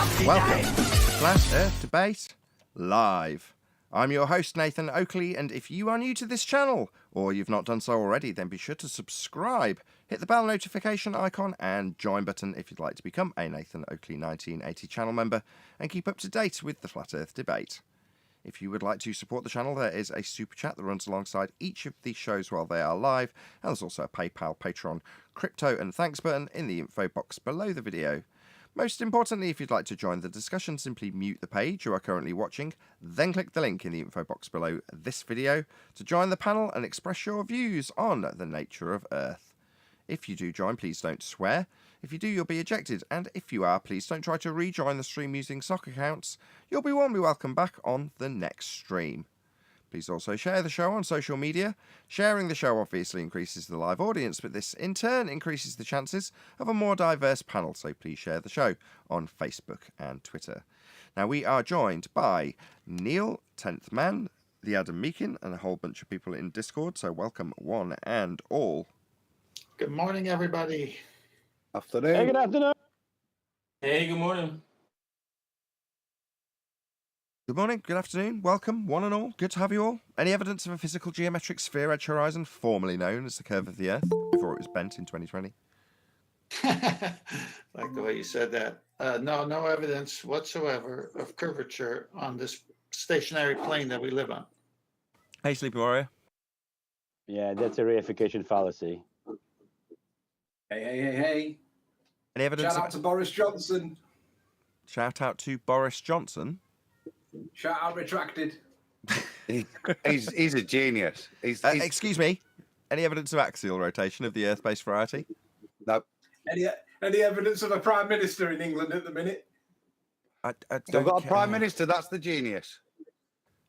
Welcome to Flat Earth Debate Live. I'm your host, Nathan Oakley, and if you are new to this channel, or you've not done so already, then be sure to subscribe, hit the bell notification icon, and join button if you'd like to become a Nathan Oakley 1980 channel member, and keep up to date with the Flat Earth Debate. If you would like to support the channel, there is a super chat that runs alongside each of these shows while they are live, and there's also a PayPal, Patreon, crypto, and thanks button in the info box below the video. Most importantly, if you'd like to join the discussion, simply mute the page you are currently watching, then click the link in the info box below this video to join the panel and express your views on the nature of Earth. If you do join, please don't swear. If you do, you'll be ejected, and if you are, please don't try to rejoin the stream using sock accounts. You'll be warmly welcome back on the next stream. Please also share the show on social media. Sharing the show obviously increases the live audience, but this in turn increases the chances of a more diverse panel, so please share the show on Facebook and Twitter. Now, we are joined by Neil, 10th Man, the Adam Meakin, and a whole bunch of people in Discord, so welcome one and all. Good morning, everybody. Afternoon. Hey, good afternoon. Hey, good morning. Good morning, good afternoon, welcome, one and all. Good to have you all. Any evidence of a physical geometric sphere edge horizon, formerly known as the curve of the Earth, before it was bent in 2020? Like the way you said that. No evidence whatsoever of curvature on this stationary plane that we live on. Hey, Sleepy Warrior. Yeah, that's a reification fallacy. Hey. Any evidence? Shout out to Boris Johnson. Shout out to Boris Johnson. Shout out retracted. He's a genius. He's Excuse me. Any evidence of axial rotation of the Earth-based variety? no. Any evidence of a prime minister in England at the minute? I We've don't got a care. prime minister. That's the genius.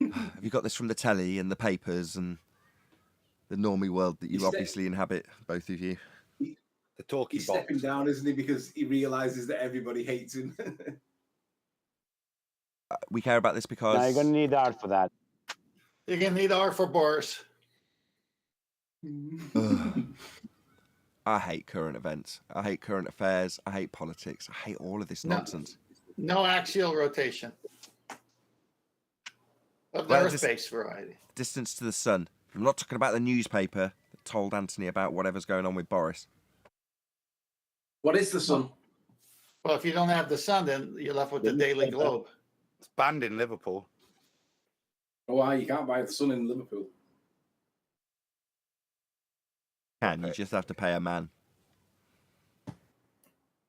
Have you got this from the telly and the papers and the normie world that you obviously inhabit, both of you? The talkie He's box. stepping down, isn't he? Because he realizes that everybody hates him. We care about this because... Now you're going to need art for that. You're going to need R for Boris. Ugh. I hate current events. I hate current affairs. I hate politics. I hate all of this nonsense. No axial rotation of the Well, Earth-based variety. Distance to the sun. I'm not talking about the newspaper that told Anthony about whatever's going on with Boris. What is the sun? Well, if you don't have the sun, then you're left with the Daily Globe. It's banned in Liverpool. Oh, why? You can't buy the sun in Liverpool. You just have to pay a man.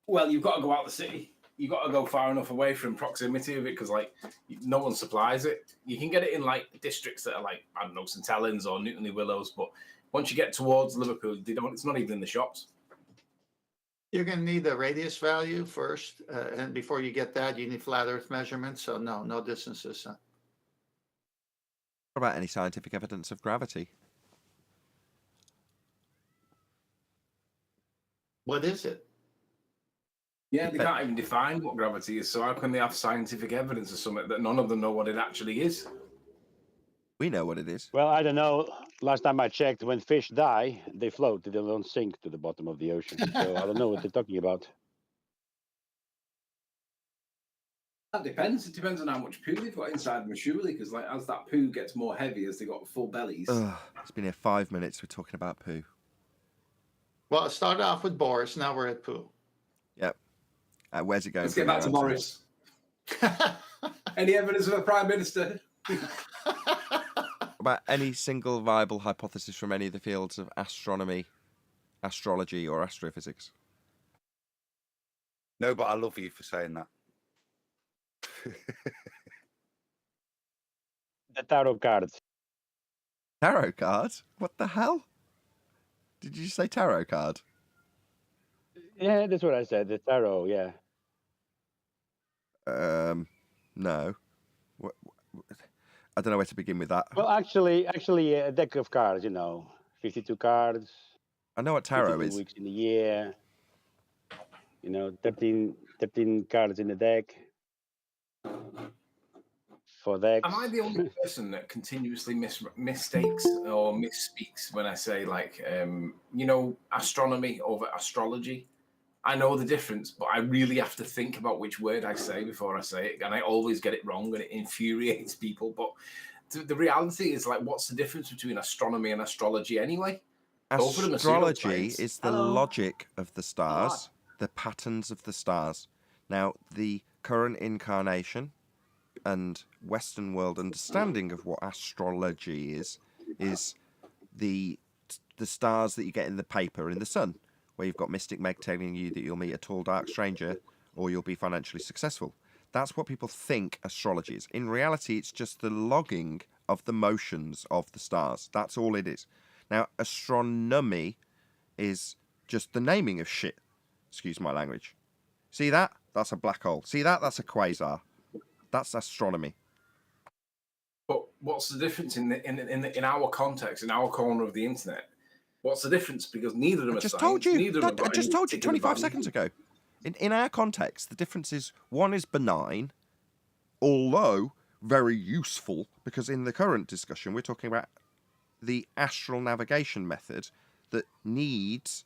Well, you've got to go out the city. You've got to go far enough away from proximity of it because, like, no one supplies it. You can get it in, like, districts that are, like, I don't know, St Helens or Newtonley Willows, but once you get towards Liverpool, they don't. It's not even in the shops. You're going to need the radius value first, and before you get that, you need flat Earth measurements. So no distances. What about any scientific evidence of gravity? What is it? Yeah, they can't even define what gravity is, so how can they have scientific evidence of something that none of them know what it actually is? We know what it is. Well, I don't know. Last time I checked, when fish die, they float. They don't sink to the bottom of the ocean. So I don't know what they're talking about. That depends. It depends on how much poo they've got inside them, surely, because like as that poo gets more heavy, as they got full bellies. It's been here 5 minutes. We're talking about poo. Well, it started off with Boris. Now we're at poo. Yep. Where's it going? Let's get back to Boris. Any evidence of a prime minister? About any single viable hypothesis from any of the fields of astronomy, astrology, or astrophysics? No, but I love you for saying that. The tarot cards. Tarot card? What the hell? Did you say tarot card? Yeah, that's what I said. The tarot, yeah. No. I don't know where to begin with that. Well, actually, a deck of cards, 52 cards. I know what tarot 52 is. weeks in a year. 13 cards in the deck. 4 decks. Am I the only person that continuously mistakes or misspeaks when I say, like, astronomy over astrology? I know the difference, but I really have to think about which word I say before I say it, and I always get it wrong, and it infuriates people. But the reality is, like, what's the difference between astronomy and astrology anyway? Both of them are Astrology pseudoscience. is the logic of the stars, the patterns of the stars. Now, the current incarnation and Western world understanding of what astrology is the stars that you get in the paper in the sun, where you've got Mystic Meg telling you that you'll meet a tall, dark stranger or you'll be financially successful. That's what people think astrology is. In reality, it's just the logging of the motions of the stars. That's all it is. Now, astronomy is just the naming of shit. Excuse my language. See that? That's a black hole. See that? That's a quasar. That's astronomy. But what's the difference in our context, in our corner of the internet? What's the difference? Because neither of them I are just science. told you. Neither of them I just told you particular 25 value. seconds ago. In our context, the difference is one is benign, although very useful, because in the current discussion, we're talking about the astral navigation method that needs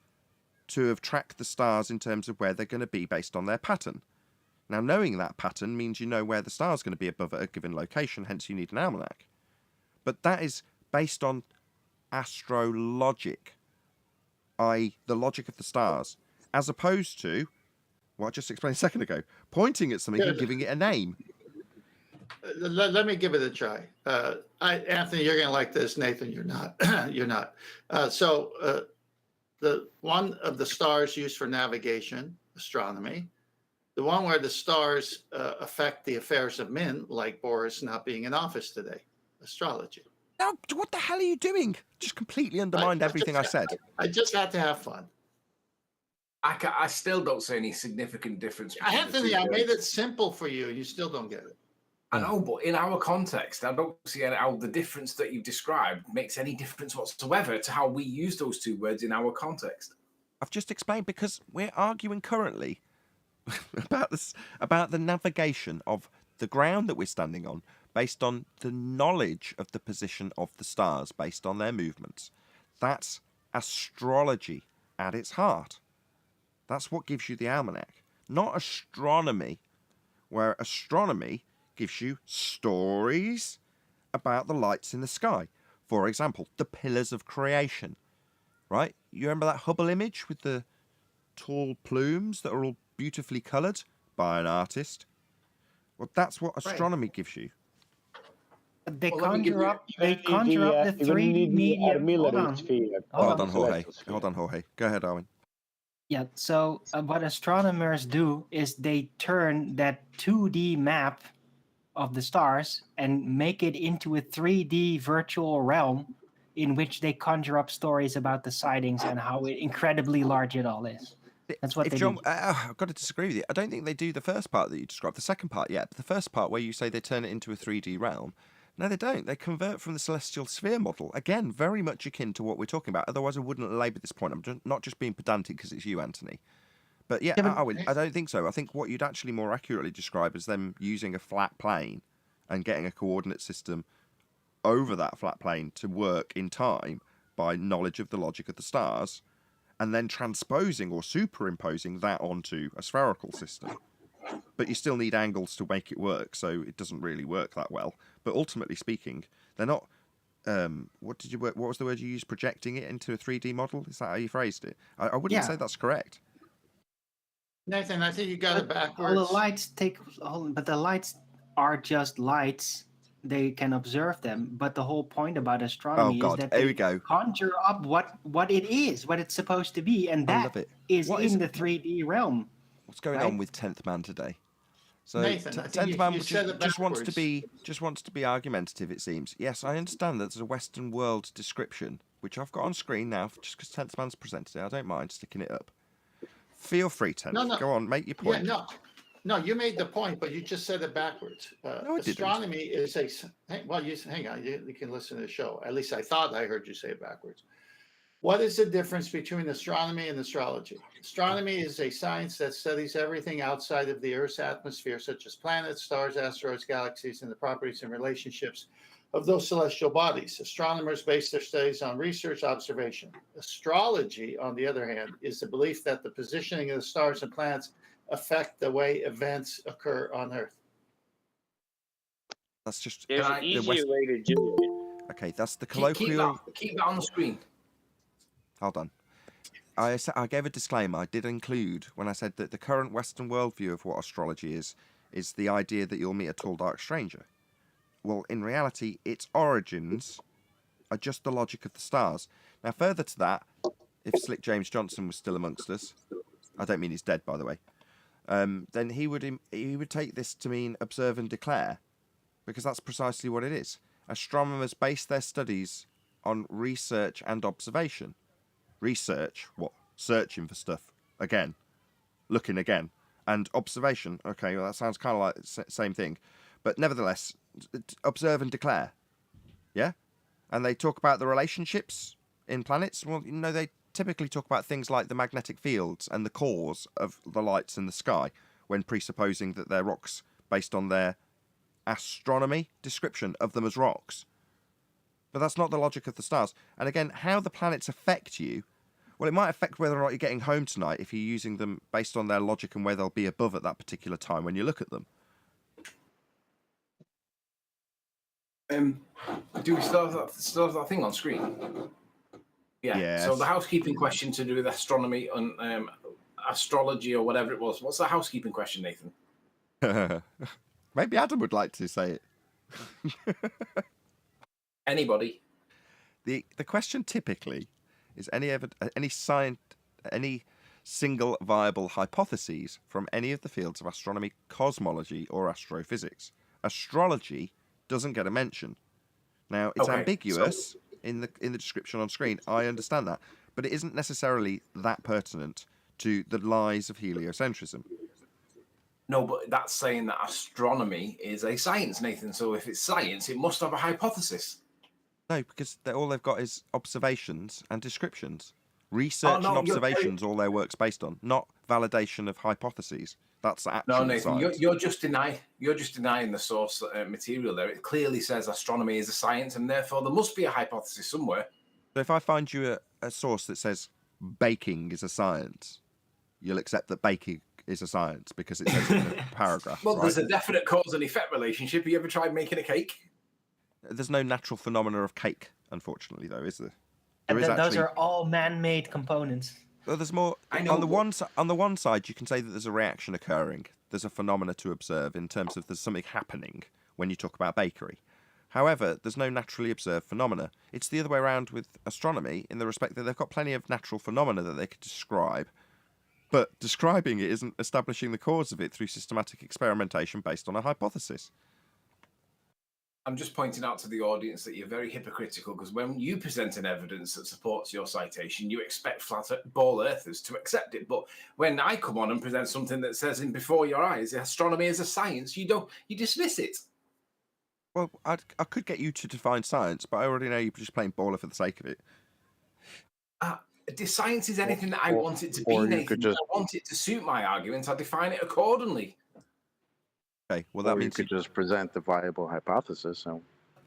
to have tracked the stars in terms of where they're going to be based on their pattern. Now, knowing that pattern means you know where the star's going to be above at a given location, hence you need an almanac. But that is based on astrologic, i.e. the logic of the stars, as opposed to what I just explained a second ago, pointing at something and giving it a name. Let me give it a try. Anthony, you're going to like this. Nathan, you're not. You're not. The one of the stars used for navigation, astronomy. The one where the stars affect the affairs of men, like Boris not being in office today, astrology. Now, what the hell are you doing? Just completely undermined everything I said. I just had to have fun. I still don't see any significant difference. Anthony, I made it simple for you. You still don't get it. I know, but in our context, I don't see how the difference that you've described makes any difference whatsoever to how we use those two words in our context. I've just explained because we're arguing currently about the navigation of the ground that we're standing on based on the knowledge of the position of the stars based on their movements. That's astrology at its heart. That's what gives you the almanac, not astronomy, where astronomy gives you stories about the lights in the sky. For example, the pillars of creation, right? You remember that Hubble image with the tall plumes that are all beautifully coloured by an artist? Well, that's what astronomy gives you. They Well, let me give conjure you- up. They conjure up the three medium. Hold on. Hold on, Jorge. Hold on, Jorge. Go ahead, Darwin. Yeah. So what astronomers do is they turn that 2D map of the stars and make it into a 3D virtual realm in which they conjure up stories about the sightings and how incredibly large it all is. That's what they do. I've got to disagree with you. I don't think they do the first part that you described. The second part, yeah. But the first part where you say they turn it into a 3D realm, no, they don't. They convert from the celestial sphere model. Again, very much akin to what we're talking about. Otherwise, I wouldn't labour this point. I'm not just being pedantic because it's you, Anthony. But yeah, I don't think so. I think what you'd actually more accurately describe is them using a flat plane and getting a coordinate system over that flat plane to work in time by knowledge of the logic of the stars, and then transposing or superimposing that onto a spherical system. But you still need angles to make it work, so it doesn't really work that well. But ultimately speaking, they're not. What was the word you used? Projecting it into a 3D model? Is that how you phrased it? I wouldn't say that's correct. Nathan, I think you got it backwards. All the lights but the lights are just lights. They can observe them, but the whole point about astronomy is that they conjure up what it is, what it's supposed to be, and that is in the 3D realm. What's going on with 10th Man today? So Nathan, 10th Man just wants to be argumentative, it seems. Yes, I understand that there's a Western world description, which I've got on screen now, just because 10th Man's presented it. I don't mind sticking it up. Feel free, 10th. No. Go on, make your point. Yeah, no, you made the point, but you just said it backwards. No, I astronomy is a. Well, hang on. You can listen to the show. At least I thought I heard you say it backwards. What is the difference between astronomy and astrology? Astronomy is a science that studies everything outside of the Earth's atmosphere, such as planets, stars, asteroids, galaxies, and the properties and relationships of those celestial bodies. Astronomers base their studies on research observation. Astrology, on the other hand, is the belief that the positioning of the stars and planets affect the way events occur on Earth. That's just There's Can an I- easier way to do it. okay. That's the Keep colloquial. keep that on the screen. Hold on. I gave a disclaimer. I did include when I said that the current Western worldview of what astrology is the idea that you'll meet a tall, dark stranger. Well, in reality, its origins are just the logic of the stars. Now, further to that, if Slick James Johnson was still amongst us, I don't mean he's dead, by the way, then he would take this to mean observe and declare, because that's precisely what it is. Astronomers base their studies on research and observation. Research, what? Searching for stuff again, looking again, and observation. Okay, well that sounds kind of like the same thing, but nevertheless, observe and declare. Yeah, and they talk about the relationships in planets. Well, you know, they typically talk about things like the magnetic fields and the cause of the lights in the sky when presupposing that they're rocks based on their astronomy description of them as rocks. But that's not the logic of the stars. And again, how the planets affect you, well, it might affect whether or not you're getting home tonight if you're using them based on their logic and where they'll be above at that particular time when you look at them. Do we still have that thing on screen? Yeah. Yes. So the housekeeping question to do with astronomy and astrology or whatever it was. What's the housekeeping question, Nathan? Maybe Adam would like to say it. Anybody? The question typically is any single viable hypotheses from any of the fields of astronomy, cosmology, or astrophysics. Astrology doesn't get a mention. Now it's Okay, ambiguous in the description on screen. I understand that, but it isn't necessarily that pertinent to the lies of heliocentrism. No, but that's saying that astronomy is a science, Nathan. So if it's science, it must have a hypothesis. No, because all they've got is observations and descriptions. Research no, and you're observations, all their work's based on, not validation of hypotheses. That's actual No, Nathan, science. you're just denying the source material there. It clearly says astronomy is a science, and therefore there must be a hypothesis somewhere. So if I find you a source that says baking is a science, you'll accept that baking is a science because it says it in a paragraph. Well, right? there's a definite cause and effect relationship. Have you ever tried making a cake? There's no natural phenomena of cake, unfortunately, though, is there? There And is then those actually. are all man-made components. Well, there's more. I know, On the but- on the one side, you can say that there's a reaction occurring. There's a phenomena to observe in terms of there's something happening when you talk about bakery. However, there's no naturally observed phenomena. It's the other way around with astronomy in the respect that they've got plenty of natural phenomena that they could describe, but describing it isn't establishing the cause of it through systematic experimentation based on a hypothesis. I'm just pointing out to the audience that you're very hypocritical because when you present an evidence that supports your citation, you expect ball earthers to accept it. But when I come on and present something that says in before your eyes, astronomy is a science, you dismiss it. Well, I could get you to define science, but I already know you're just playing baller for the sake of it. Science is anything that I want it to be, or you Nathan. could just- I want it to suit my argument. I define it accordingly. Okay, well that Or you means could just present the viable hypothesis. So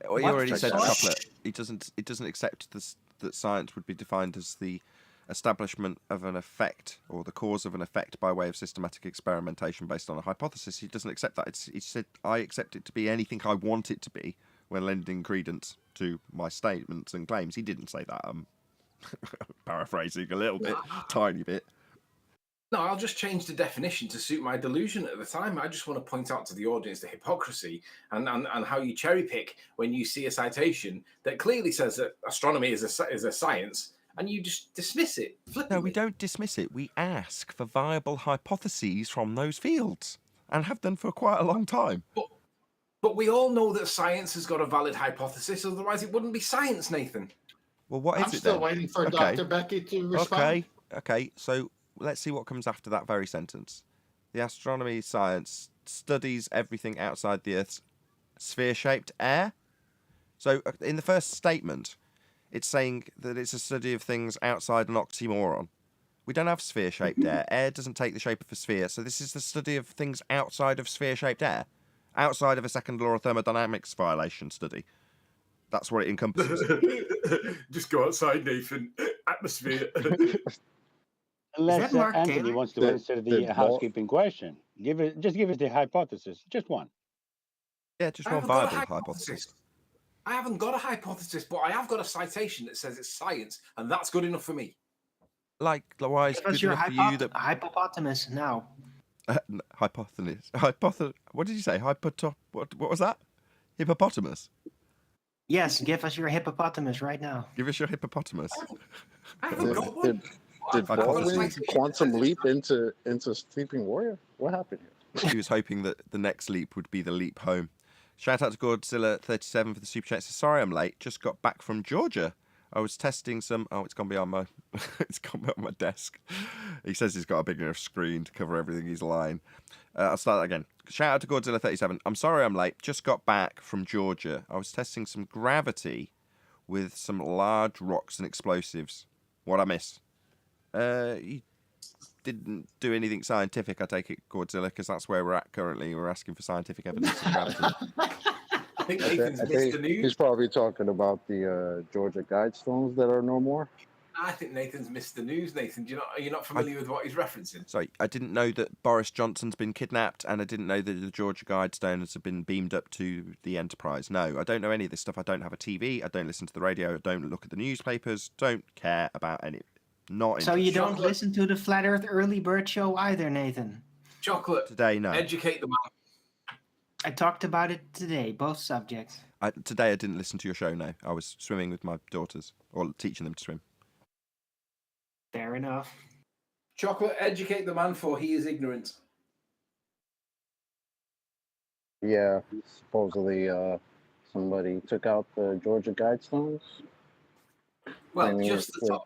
well, you What? already said What? chocolate. It doesn't accept this, that science would be defined as the establishment of an effect or the cause of an effect by way of systematic experimentation based on a hypothesis. He doesn't accept that. He said I accept it to be anything I want it to be when lending credence to my statements and claims. He didn't say that. I'm paraphrasing a little bit, tiny bit. No, I'll just change the definition to suit my delusion at the time. I just want to point out to the audience the hypocrisy and how you cherry pick when you see a citation that clearly says that astronomy is a science and you just dismiss it. No, we don't dismiss it. We ask for viable hypotheses from those fields and have done for quite a long time. But we all know that science has got a valid hypothesis, otherwise it wouldn't be science, Nathan. Well, what is I'm it still then? waiting for Okay. Dr. Becky to respond. Okay. So let's see what comes after that very sentence. The astronomy science studies everything outside the Earth's sphere-shaped air. So in the first statement, It's saying that it's a study of things outside an oxymoron. We don't have sphere-shaped air. Air doesn't take the shape of a sphere, so this is the study of things outside of sphere-shaped air, outside of a second law of thermodynamics violation study. That's what it encompasses. Just go outside, Nathan. Atmosphere. Unless Mark Anthony Taylor? wants to Did- answer the did Walt- housekeeping question. Give us the hypothesis, just one. Yeah, just I one haven't got a viable hypothesis. I haven't got a hypothesis, but I have got a citation that says it's science, and that's good enough for me. Likewise, Give us good your enough for you that hippopotamus now. hypothesis. What did you say? What was that? Hippopotamus. Yes, give us your hippopotamus right now. Give us your hippopotamus. I haven't Did, got one. did, did I've got a Baldwin citation quantum that says leap into Sleeping Warrior? What happened here? He was hoping that the next leap would be the leap home. Shout out to Godzilla37 for the super chat. Says, sorry I'm late. Just got back from Georgia. I was testing some. Oh, it's gone beyond my. It's gone beyond my desk. He says he's got a big enough screen to cover everything. He's lying. I'll start that again. Shout out to Godzilla37. I'm sorry I'm late. Just got back from Georgia. I was testing some gravity with some large rocks and explosives. What I miss? He didn't do anything scientific, I take it, Godzilla, because that's where we're at currently. We're asking for scientific evidence of gravity. I think I Nathan's think missed the he's news. probably talking about the Georgia Guidestones that are no more. I think Nathan's missed the news. Nathan, are you not familiar with what he's referencing? Sorry, I didn't know that Boris Johnson's been kidnapped, and I didn't know that the Georgia Guidestones have been beamed up to the Enterprise. No, I don't know any of this stuff. I don't have a TV. I don't listen to the radio. I don't look at the newspapers. Don't care about any. Not So you interested. don't Chocolate. listen to the Flat Earth Early Bird Show either, Nathan? Chocolate, Today, no. educate the man. I talked about it today, both subjects. Today I didn't listen to your show, no. I was swimming with my daughters, or teaching them to swim. Fair enough. Chocolate, educate the man, for he is ignorant. Yeah, supposedly somebody took out the Georgia Guidestones. Well, I mean, just the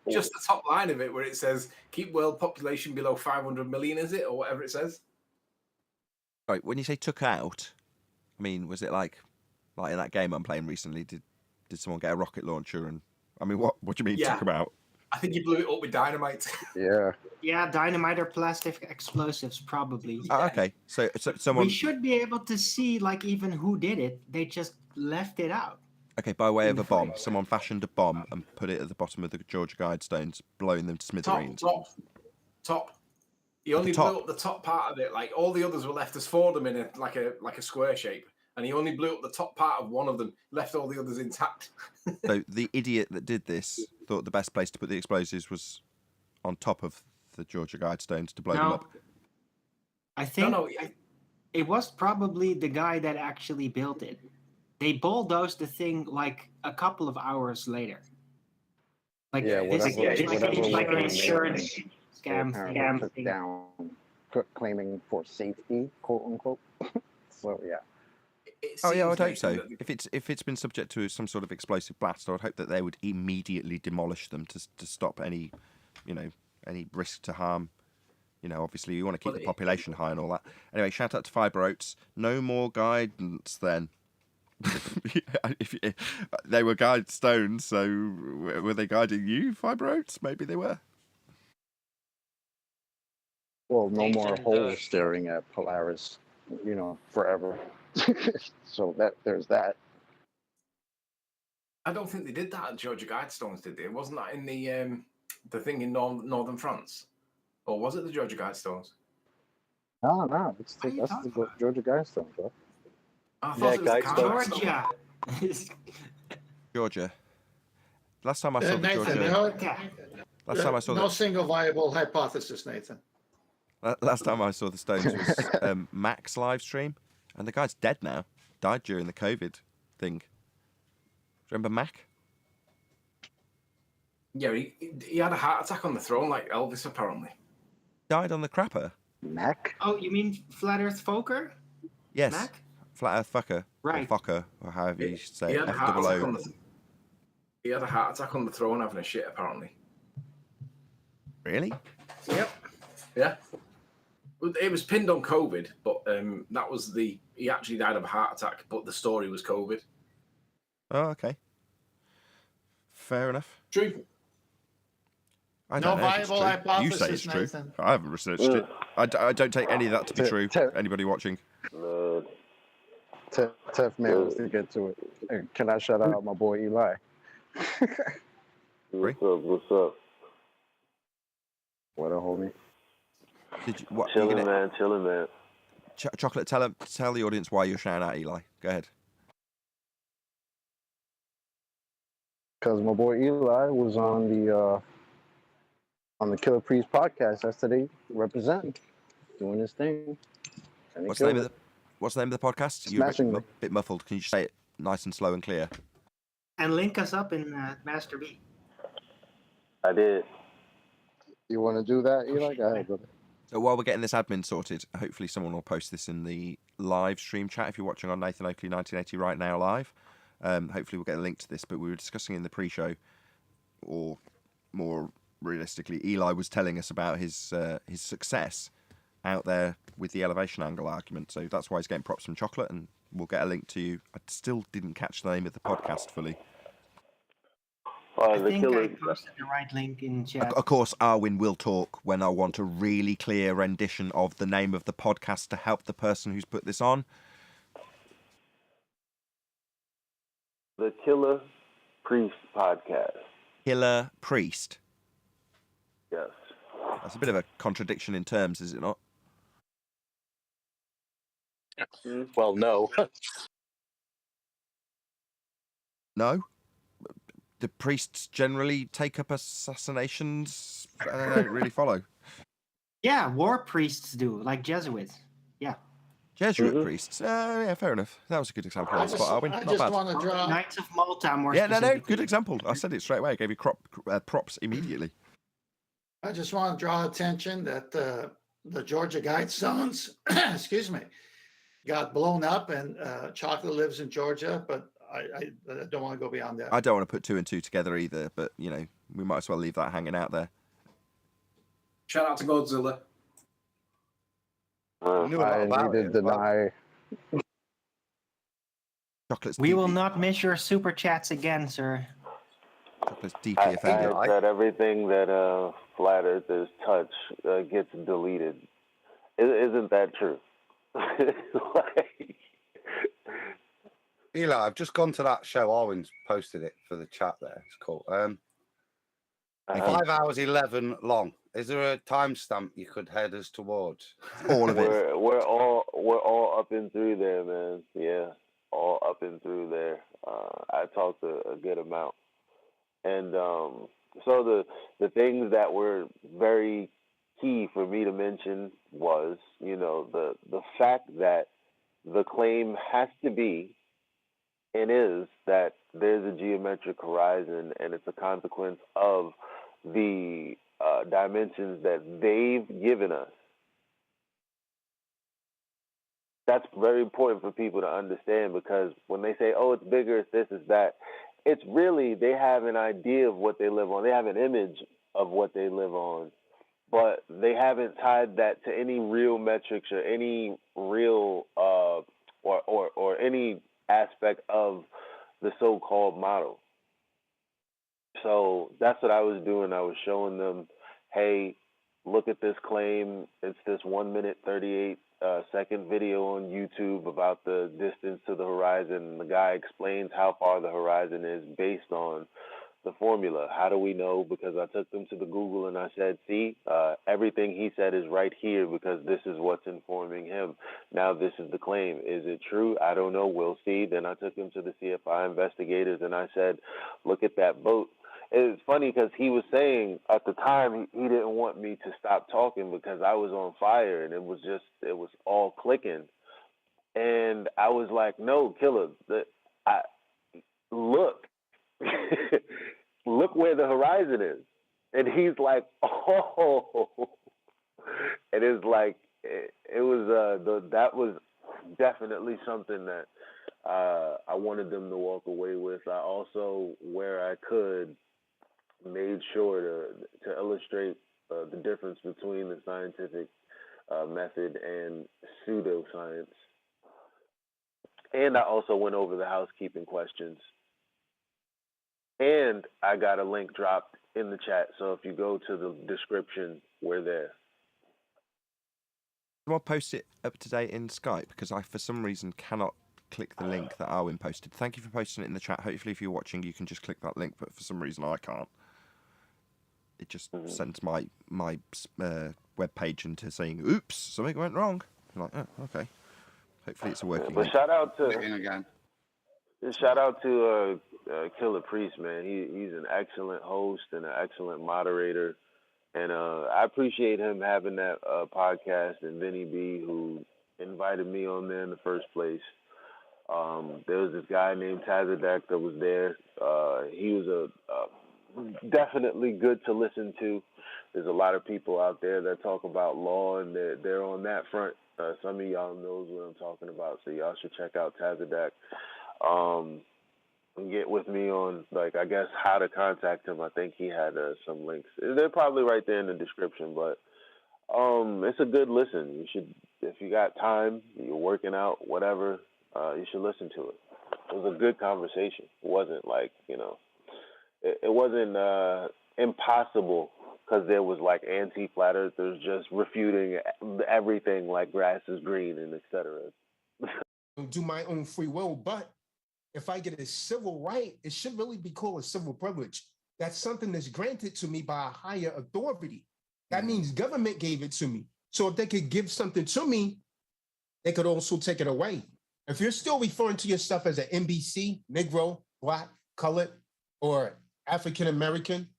top line of it, where it says keep world population below 500 million, is it, or whatever it says? Right, when you say took out, I mean, was it like in that game I'm playing recently? Did someone get a rocket launcher? And I mean, what do you mean Yeah. took them out? I think he blew it up with dynamite. Yeah, Yeah, dynamite or plastic explosives, probably. Okay, so someone. We should be able to see, like, even who did it. They just left it out. Okay, by way of in a the bomb, photo. someone fashioned a bomb and put it at the bottom of the Georgia Guidestones, blowing them to smithereens. Top. He only top. blew up the top part of it. Like all the others were left as Fordham in a square shape, and he only blew up the top part of one of them, left all the others intact. So the idiot that did this thought the best place to put the explosives was on top of the Georgia Guidestones to blow them No, up. I think No, it was probably the guy that actually built it. They bulldozed the thing like a couple of hours later. Like yeah, this whatever. is like whatever an was insurance scam apparently took thing. down, claiming for safety, quote unquote. So yeah. Oh yeah, I would seems, hope so. Nathan, that If it's been subject to some sort of explosive blast, I would hope that they would immediately demolish them to stop any risk to harm. Obviously you want to keep the population high and all that. Anyway, shout out to Fibre Oats. No more guidance then. if they were guide stones, so were they guiding you, Fibre Oats? Maybe they were. Well, no more Nathan, holes staring at Polaris, forever. So there's that. I don't think they did that at Georgia Guidestones, did they? Wasn't that in the thing in northern France, or was it the Georgia Guidestones? No, What that's are you the talking Georgia Guidestones, bro. I thought it was the Georgia. Georgia. Last time I saw the Nathan, Georgia. Last time I saw no single viable hypothesis, Nathan. Last time I saw the Stones was Mac's live stream, and the guy's dead now. Died during the COVID thing. Remember Mac? Yeah, he had a heart attack on the throne like Elvis, apparently. Died on the crapper. Mac? Oh, you mean Flat Earth Foker? Yes. Mac? Flat Earth fucker. Right. Or fucker, or however you should say He it. had a heart attack on F-double-O. he had a heart attack on the throne having a shit, apparently. Really? Yep. Yeah. It was pinned on COVID, but that was he actually died of a heart attack, but the story was COVID. Oh, okay. Fair enough. True. I No don't know if it's viable true. You hypothesis, say it's true. Nathan. I haven't researched it. I don't take any of that to be true. Anybody watching? Tough man wants to get to it. Hey, can I shout out my boy Eli? What's up? What's up? What a homie. Did you, what, Chilling, man. Chilling, man. Chocolate, tell the audience why you're shouting out Eli. Go ahead. Because my boy Eli was on the Killer Priest podcast yesterday, representing, doing his thing. And What's the name of the podcast? You're Smashing a bit muffled. Can you say it nice and slow and clear? And link us up in Master B. I did. You want to do that, Eli? Go ahead, brother. So while we're getting this admin sorted, hopefully someone will post this in the live stream chat if you're watching on Nathan Oakley 1980 right now live. Hopefully we'll get a link to this, but we were discussing in the pre-show, or more realistically, Eli was telling us about his success out there with the elevation angle argument. So that's why he's getting props from Chocolate, and we'll get a link to you. I still didn't catch the name of the podcast fully. I think I posted the right link in chat. Of course, Arwin will talk when I want a really clear rendition of the name of the podcast to help the person who's put this on. The Killer Priest podcast. Killer Priest. Yes. That's a bit of a contradiction in terms, is it not? Well, no. No? Do priests generally take up assassinations? I don't really follow. Yeah, war priests do, like Jesuits. Yeah. Jesuit priests? Yeah, fair enough. That was a good example on the spot, Arwin. I Not just bad. want to draw. Knights of Malta, more Yeah, no, specifically. good example. I said it straight away. I gave you props immediately. I just want to draw attention that the Georgia Guidestones, excuse me, got blown up, and Chocolate lives in Georgia, but I don't want to go beyond that. I don't want to put two and two together either, but, you know, we might as well leave that hanging out there. Shout out to Godzilla. I knew a lot I about need it to as well. deny. Chocolate's We deeply, will not miss your super chats again, sir. Chocolate's deeply offended. I said everything that Flat Earthers touch gets deleted. Isn't that true? Eli, I've just gone to that show. Arwin's posted it for the chat there. It's cool. 5 hours 11 long. Is there a timestamp you could head us towards? All of it. We're all up and through there, man. Yeah, all up and through there. I talked a good amount, and so the things that were very key for me to mention was, you know, the fact that the claim has to be and is that there's a geometric horizon, and it's a consequence of the dimensions that they've given us. That's very important for people to understand, because when they say, oh, it's bigger, it's this, it's that, it's really, they have an idea of what they live on. They have an image of what they live on, but they haven't tied that to any real metrics or any real or any aspect of the so-called model. So that's what I was doing. I was showing them, hey, look at this claim. It's this 1 minute 38 second video on YouTube about the distance to the horizon. The guy explains how far the horizon is based on the formula. How do we know? Because I took them to the Google and I said, see, everything he said is right here because this is what's informing him. Now this is the claim. Is it true? I don't know. We'll see. Then I took him to the CFI investigators and I said, look at that boat. It's funny because he was saying at the time he didn't want me to stop talking because I was on fire and it was all clicking. And I was like, no, Killer, look. Look where the horizon is. And he's like, oh. And it's like, that was definitely something that I wanted them to walk away with. I also, where I could, made sure to illustrate the difference between the scientific method and pseudoscience. And I also went over the housekeeping questions. And I got a link dropped in the chat, so if you go to the description, we're there. I'll post it up to date in Skype because I, for some reason, cannot click the link that Arwin posted. Thank you for posting it in the chat. Hopefully, if you're watching, you can just click that link, but for some reason, I can't. It just sends my web page into saying, "Oops, something went wrong." I'm like, oh, okay. Hopefully, it's a working. But link. shout out to again. Killer Priest, man. He's an excellent host and an excellent moderator, and I appreciate him having that podcast, and Vinny B, who invited me on there in the first place. There was this guy named Tazadek that was there. He was definitely good to listen to. There's a lot of people out there that talk about law, and they're on that front. Some of y'all knows what I'm talking about, so y'all should check out Tazadek. And get with me on, like, I guess, how to contact him. I think he had some links. They're probably right there in the description, but it's a good listen. You should, if you got time, you're working out, whatever, you should listen to it. It was a good conversation. It wasn't like, it wasn't impossible because there was like anti-flat earthers just refuting everything like grass is green and et cetera. Do my own free will, but if I get a civil right, it should really be called a civil privilege. That's something that's granted to me by a higher authority. That means government gave it to me. So if they could give something to me, they could also take it away. If you're still referring to yourself as an NBC, Negro, Black, Colored, or African American,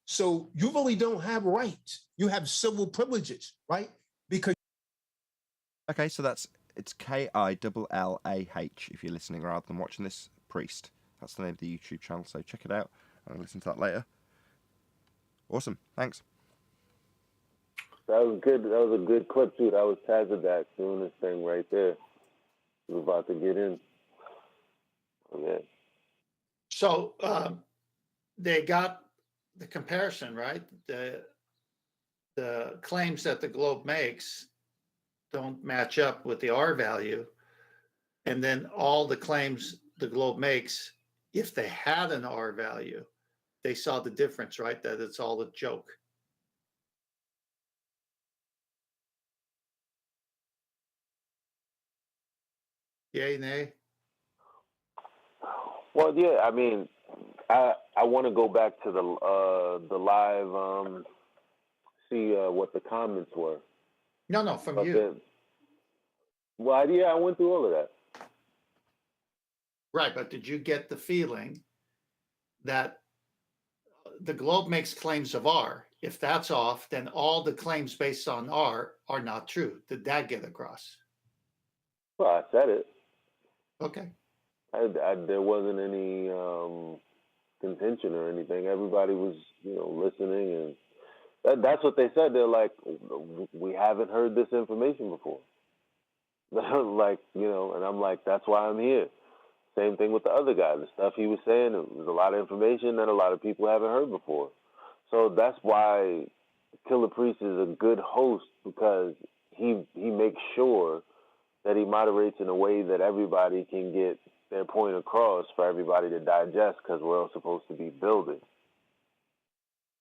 so you really don't have rights. You have civil privileges, right? Because Okay, so it's KILLAH if you're listening rather than watching this. Priest. That's the name of the YouTube channel, so check it out. I'll listen to that later. Awesome, thanks. That was good. That was a good clip too. That was Tazadek doing this thing right there. He was about to get in. Okay. So they got the comparison, right? The claims that the globe makes don't match up with the R value. And then all the claims the globe makes, if they had an R value, they saw the difference, right? That it's all a joke. Yay, nay? Well, yeah. I mean, I want to go back to the live, see what the comments were. No, from you. Then, well, yeah, I went through all of that. Right, but did you get the feeling that the globe makes claims of R? If that's off, then all the claims based on R are not true. Did that get across? Well, I said it. Okay. There wasn't any contention or anything. Everybody was, listening, and that's what they said. They're like, we haven't heard this information before. Like, and I'm like, that's why I'm here. Same thing with the other guy. The stuff he was saying, it was a lot of information that a lot of people haven't heard before. So that's why Killer Priest is a good host, because he makes sure that he moderates in a way that everybody can get their point across for everybody to digest, because we're all supposed to be building.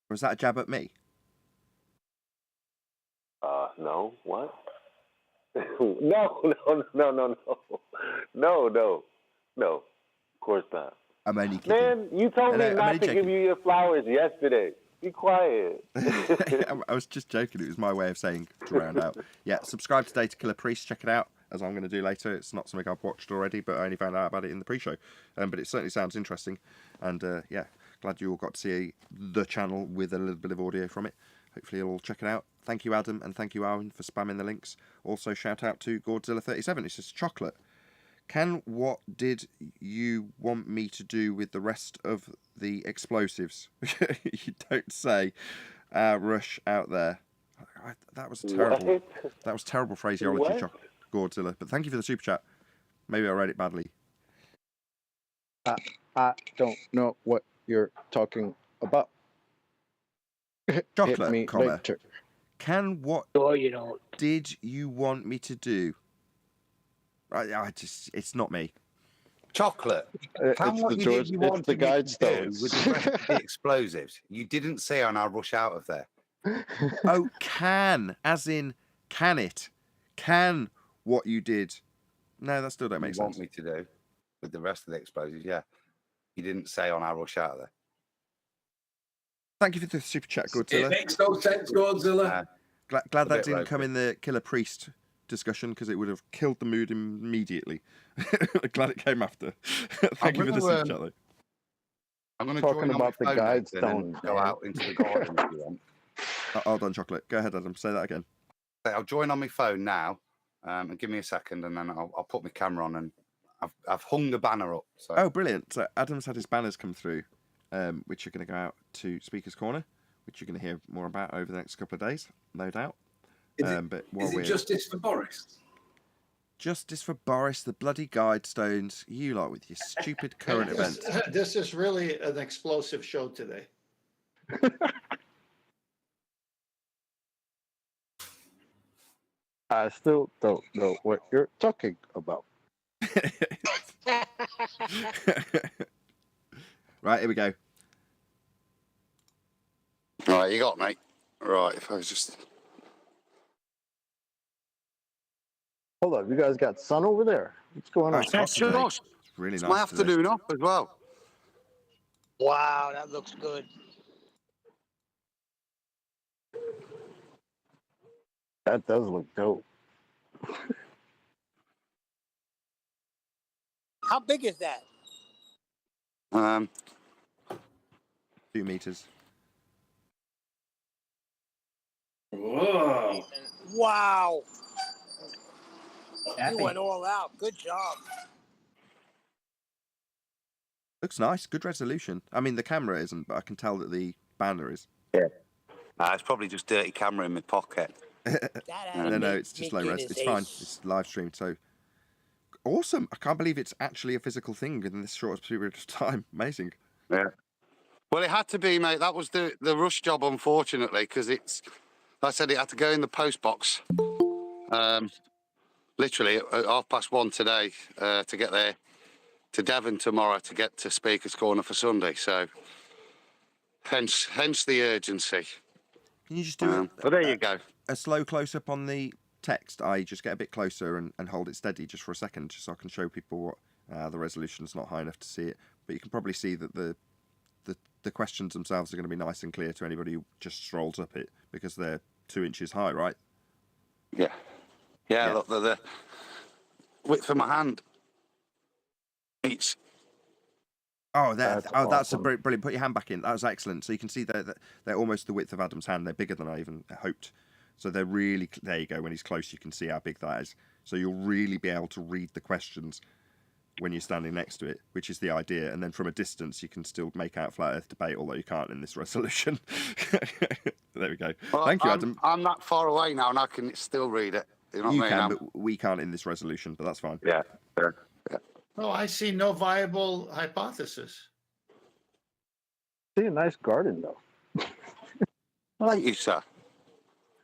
Was that a jab at me? No. What? No. Of course not. I'm only kidding. Man, you told me not to give you your flowers yesterday. Be quiet. I was just joking. It was my way of saying to round out. Yeah, subscribe today to Killer Priest. Check it out, as I'm going to do later. It's not something I've watched already, but I only found out about it in the pre-show. But it certainly sounds interesting. And yeah, glad you all got to see the channel with a little bit of audio from it. Hopefully you'll all check it out. Thank you, Adam, and thank you, Owen, for spamming the links. Also, shout out to Godzilla37. It says, chocolate. What did you want me to do with the rest of the explosives? You don't say. Rush out there. That was terrible. What? That was terrible phraseology, Godzilla. But thank you for the super chat. Maybe I read it badly. I don't know what you're talking about. Chocolate, Hit me later. What did you want me to do? It's not me. Chocolate. Tell me what you did. You wanted me to do with the rest of the explosives. You didn't say on our rush out of there. Oh, can, as in, can it? Can what you did? No, that still don't make sense. Want me to do with the rest of the explosives? Yeah. You didn't say on our rush out of there. Thank you for the super chat, Godzilla. It makes no sense, Godzilla. Glad that didn't come in the Killer Priest discussion because it would have killed the mood immediately. Glad it came after. Thank you for the super chat, though. I'm going to Talking join about the on my phone Guidestones, and go out into the garden if you want. Hold on, Chocolate. Go ahead, Adam. Say that again. I'll join on my phone now, and give me a second, and then I'll put my camera on, and I've hung the banner up. So. Oh, brilliant! So Adam's had his banners come through, which are going to go out to Speaker's Corner, which you're going to hear more about over the next couple of days, no doubt. Is it justice for Boris? Justice for Boris, the bloody Guidestones. You lot with your stupid current events. This is really an explosive show today. I still don't know what you're talking about. Right, here we go. All right, you got me. Right, if I was just... Hold on, you guys got sun over there? What's going on? It's really it's nice my afternoon off as well. Wow, that looks good. That does look dope. How big is that? 2 meters. Whoa. Wow. Epic. You went all out. Good job. Looks nice. Good resolution. I mean, the camera isn't, but I can tell that the banner is. Yeah. It's probably just dirty camera in my pocket. No, it's just low res. It's fine. It's live streamed, so awesome. I can't believe it's actually a physical thing in this short period of time. Amazing. Yeah. Well, it had to be, mate. That was the rush job, unfortunately, because like I said, it had to go in the post box. Literally at 1:30 today to get there to Devon tomorrow to get to Speaker's Corner for Sunday. So, hence the urgency. Can you just do but there you go. A slow close up on the text? I just get a bit closer and hold it steady just for a second, just so I can show people what the resolution's not high enough to see it. But you can probably see that the questions themselves are going to be nice and clear to anybody who just strolls up it because they're 2 inches high, right? Yeah. Yeah. Look, the width of my hand. It's. That's awesome. brilliant. Put your hand back in. That was excellent. So you can see they're almost the width of Adam's hand. They're bigger than I even hoped. So they're really, there you go. When he's close, you can see how big that is. So you'll really be able to read the questions when you're standing next to it, which is the idea. And then from a distance, you can still make out flat Earth debate, although you can't in this resolution. There we go. Well, Thank you, Adam. I'm not far away now, and I can still read it. You know what I mean? But we can't in this resolution, but that's fine. Yeah. No, I see no viable hypothesis. See a nice garden though. Thank you, sir.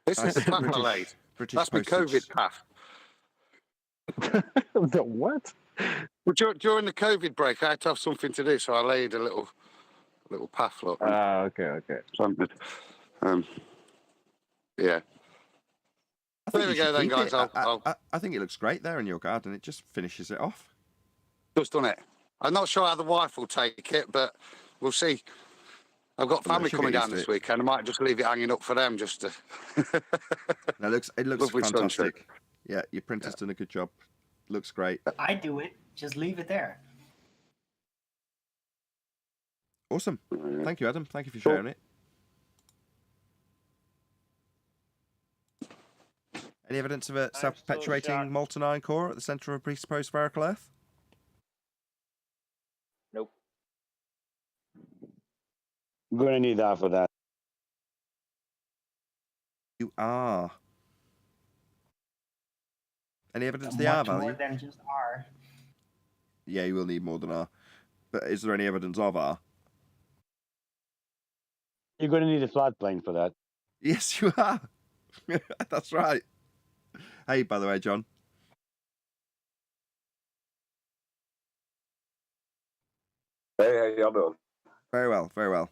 This is the path I laid. That's my COVID path. The what? Well, during the COVID break, I had to have something to do, so I laid a little path. Look. Okay. Yeah. There we go then, guys. I think it looks great there in your garden. It just finishes it off. Just done it. I'm not sure how the wife will take it, but we'll see. I've got family coming down this weekend. I might just leave it hanging up for them just to. No, it looks fantastic. Yeah, your printer's done a good job. Looks great. I do it. Just leave it there. Awesome. Thank you, Adam. Thank you for sharing it. Any evidence of a self-perpetuating molten iron core at the centre of a presupposed spherical Earth? Nope. I'm going to need that for that. You are. Any evidence of the R value? More than just R. Yeah, you will need more than R. But is there any evidence of R? You're going to need a flat plane for that. Yes, you are. That's right. Hey, by the way, John. Hey, how y'all doing? Very well, very well.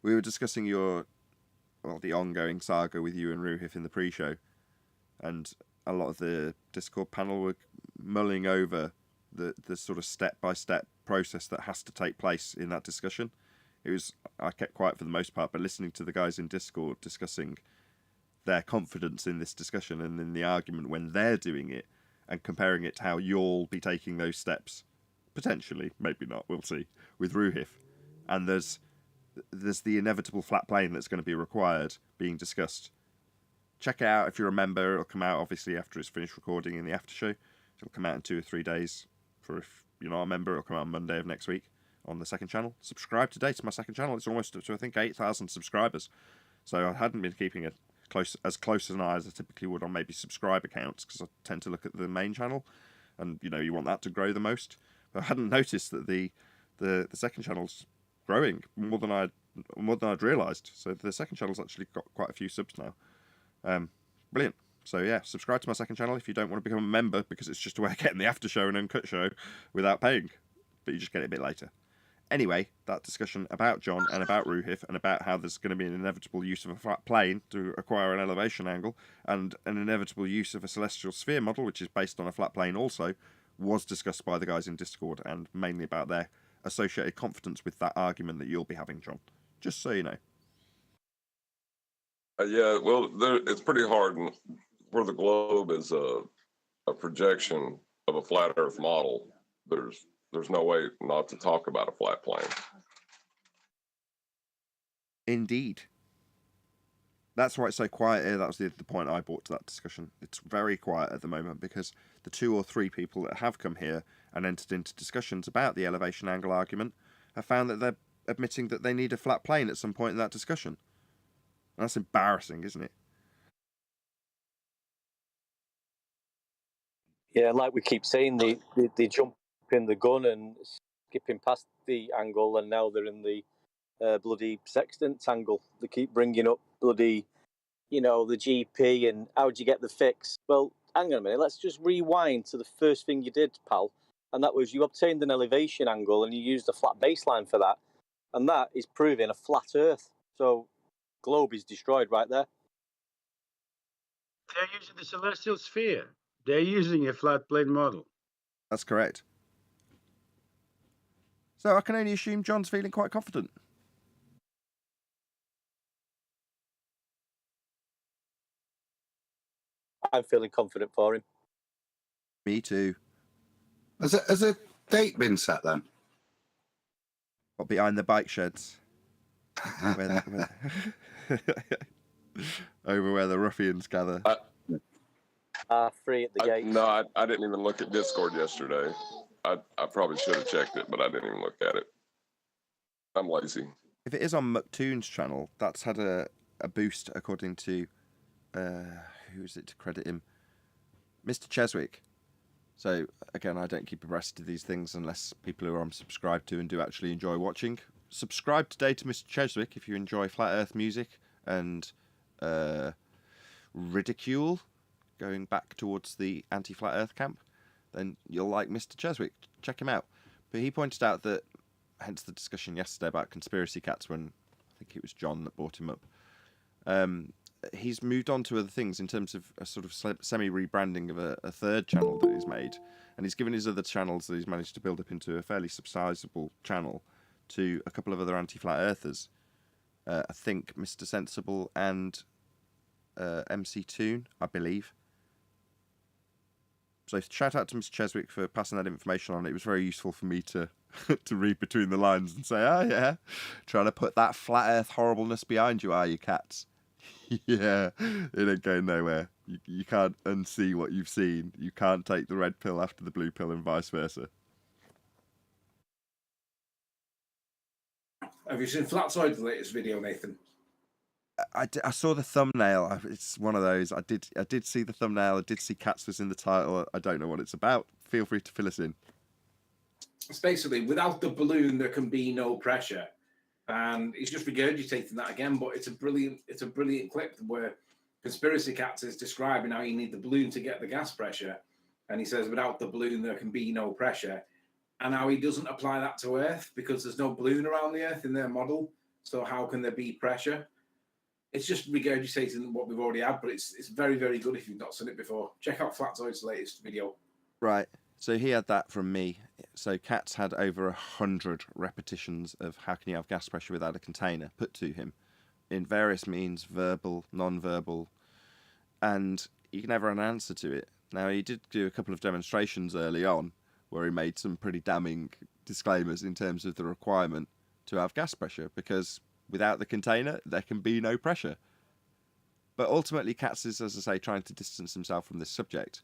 We were discussing the ongoing saga with you and Ruhif in the pre-show, and a lot of the Discord panel were mulling over the sort of step-by-step process that has to take place in that discussion. I kept quiet for the most part, but listening to the guys in Discord discussing their confidence in this discussion and in the argument when they're doing it, and comparing it to how you'll be taking those steps, potentially, maybe not, we'll see, with Ruhif. And there's the inevitable flat plane that's going to be required being discussed. Check it out if you're a member. It'll come out obviously after it's finished recording in the after show. It'll come out in 2 or 3 days. For if you're not a member, it'll come out on Monday of next week on the second channel. Subscribe today to my second channel. It's almost up to, I think, 8,000 subscribers. So I hadn't been keeping it as close an eye as I typically would on maybe subscriber counts, because I tend to look at the main channel, and you want that to grow the most. But I hadn't noticed that the second channel's growing more than I'd realised. So the second channel's actually got quite a few subs now. Brilliant. So yeah, subscribe to my second channel if you don't want to become a member, because it's just a way of getting the after show and uncut show without paying, but you just get it a bit later. Anyway, that discussion about John and about Ruhif and about how there's going to be an inevitable use of a flat plane to acquire an elevation angle, and an inevitable use of a celestial sphere model, which is based on a flat plane also, was discussed by the guys in Discord, and mainly about their associated confidence with that argument that you'll be having, John. Just so you know. Yeah, well, it's pretty hard where the globe is a projection of a flat Earth model. There's no way not to talk about a flat plane. Indeed. That's why it's so quiet here. That was the point I brought to that discussion. It's very quiet at the moment because the 2 or 3 people that have come here and entered into discussions about the elevation angle argument have found that they're admitting that they need a flat plane at some point in that discussion. And that's embarrassing, isn't it? Yeah, like we keep saying, they jump in the gun and skipping past the angle, and now they're in the bloody sextant angle. They keep bringing up bloody, the GP and how do you get the fix? Well, hang on a minute, let's just rewind to the first thing you did, pal, and that was you obtained an elevation angle and you used a flat baseline for that, and that is proving a flat Earth. So, globe is destroyed right there. They're using the celestial sphere. They're using a flat plane model. That's correct. So I can only assume John's feeling quite confident. I'm feeling confident for him. Me too. Has a date been set then? What, behind the bike sheds? Over where the ruffians gather. Free at the gate. No, I didn't even look at Discord yesterday. I probably should have checked it, but I didn't even look at it. I'm lazy. If it is on McToon's channel, that's had a boost according to who is it to credit him? Mr. Cheswick. So again, I don't keep abreast of these things unless people who I'm subscribed to and do actually enjoy watching. Subscribe today to Mr. Cheswick if you enjoy flat Earth music and ridicule, going back towards the anti-flat Earth camp. Then you'll like Mr. Cheswick. Check him out. But he pointed out that, hence the discussion yesterday about conspiracy cats when I think it was John that brought him up. He's moved on to other things in terms of a sort of semi-rebranding of a third channel that he's made. And he's given his other channels that he's managed to build up into a fairly subsizable channel to a couple of other anti-flat earthers. I think Mr. Sensible and MC Toon, I believe. So shout out to Mr. Cheswick for passing that information on. It was very useful for me to to read between the lines and say, oh yeah, trying to put that flat earth horribleness behind you, are you, cats? Yeah, it ain't going nowhere. You can't unsee what you've seen. You can't take the red pill after the blue pill and vice versa. Have you seen Flatzoid's latest video, Nathan? I saw the thumbnail. It's one of those. I did see the thumbnail. I did see cats was in the title. I don't know what it's about. Feel free to fill us in. It's basically, without the balloon, there can be no pressure. And he's just regurgitating that again, but it's a brilliant clip where Conspiracy Cats is describing how you need the balloon to get the gas pressure. And he says, without the balloon, there can be no pressure. and how he doesn't apply that to Earth because there's no balloon around the Earth in their model. So how can there be pressure? It's just regurgitating what we've already had, but it's very, very good if you've not seen it before. Check out Flatzoid's latest video. Right. So he had that from me. So Katz had over 100 repetitions of how can you have gas pressure without a container put to him in various means, verbal, non-verbal, and he never had an answer to it. Now, he did do a couple of demonstrations early on where he made some pretty damning disclaimers in terms of the requirement to have gas pressure, because without the container, there can be no pressure. But ultimately, Katz is, as I say, trying to distance himself from this subject.